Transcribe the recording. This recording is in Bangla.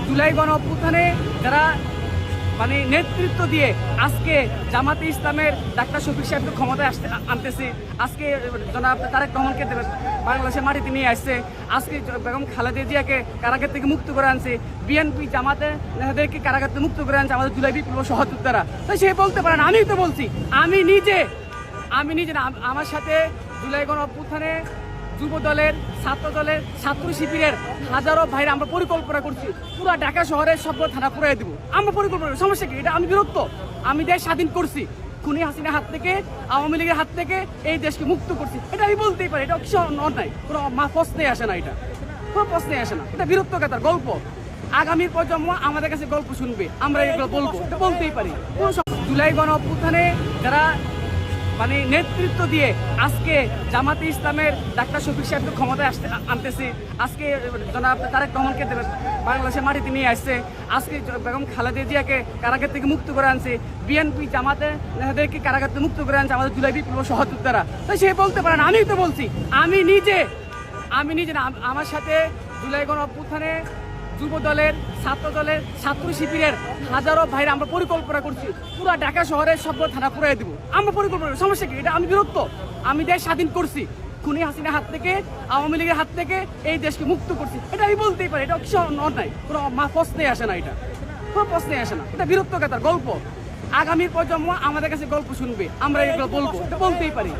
জুলাই গণ অভ্যুত্থানে যারা নেতৃত্ব দিয়ে আজকে জামাতে ইসলামের ডাক্তার শফিক সাহেবকে ক্ষমতায় আনতেছে, আজকে জনাব তারেক রহমানকে বাংলাদেশের মাটিতে নিয়ে আসছে, আজকে বেগম খালেদা জিয়াকে কারাগার থেকে মুক্ত করে আনছে, বিএনপি জামাতে নেতাদেরকে কারাগার থেকে মুক্ত করে আনছে আমাদের জুলাই বিপ্লব সহযোদ্ধারা। তাই সে বলতে পারেন, আমিই তো বলছি, আমি নিজে আমার সাথে জুলাই গণ অভ্যুত্থানে যুব দলের, ছাত্র দলের, ছাত্র শিবিরের হাজারো ভাইরা আমরা পরিকল্পনা করছি পুরো ঢাকা শহরের সব থানা পুরাই দেবো। আমরা পরিকল্পনা, সমস্যা কি? এটা আমি বিরক্ত। আমি দেশ স্বাধীন করছি, খুনি হাসিনার হাত থেকে, আওয়ামী লীগের হাত থেকে এই দেশকে মুক্ত করছি, এটা আমি বলতেই পারি। এটা কিছু অন্যায়, কোনো প্রশ্নে আসে না, এটা কোনো প্রশ্নে আসে না। এটা বিরক্তকতার গল্প। আগামীর প্রজন্ম আমাদের কাছে গল্প শুনবে, আমরা এগুলো বলবো, এটা বলতেই পারি। জুলাই গণ অভ্যুত্থানে যারা নেতৃত্ব দিয়ে আজকে জামাতে ইসলামের ডাক্তার শফিক সাহেবকে ক্ষমতায় আনতেছে, আজকে জনাব তারেক রহমানকে বাংলাদেশের মাটিতে নিয়ে আসছে, আজকে বেগম খালেদা জিয়াকে কারাগার থেকে মুক্ত করে আনছে, বিএনপি জামাতে নেতাদেরকে কারাগার থেকে মুক্ত করে আনছে আমাদের জুলাই বিপ্লব সহযোদ্ধারা। তাই সে বলতে পারেন, আমিই তো বলছি, আমি নিজে আমার সাথে জুলাই গণ অভ্যুত্থানে যুব দলের, ছাত্র দলের, ছাত্র শিবিরের হাজারো ভাইরা আমরা পরিকল্পনা করছি পুরো ঢাকা শহরের সব থানা পুরাই দেবো। আমরা পরিকল্পনা, সমস্যা কি? এটা আমি বিরক্ত। আমি দেশ স্বাধীন করছি, খুনি হাসিনার হাত থেকে, আওয়ামী লীগের হাত থেকে এই দেশকে মুক্ত করছি, এটা আমি বলতেই পারি। এটা কিছু অন্যায়, কোনো প্রশ্নে আসে না, এটা কোনো প্রশ্নে আসে না। এটা বিরক্তকতার গল্প। আগামীর প্রজন্ম আমাদের কাছে গল্প শুনবে, আমরা এগুলো বলবো, এটা বলতেই পারি।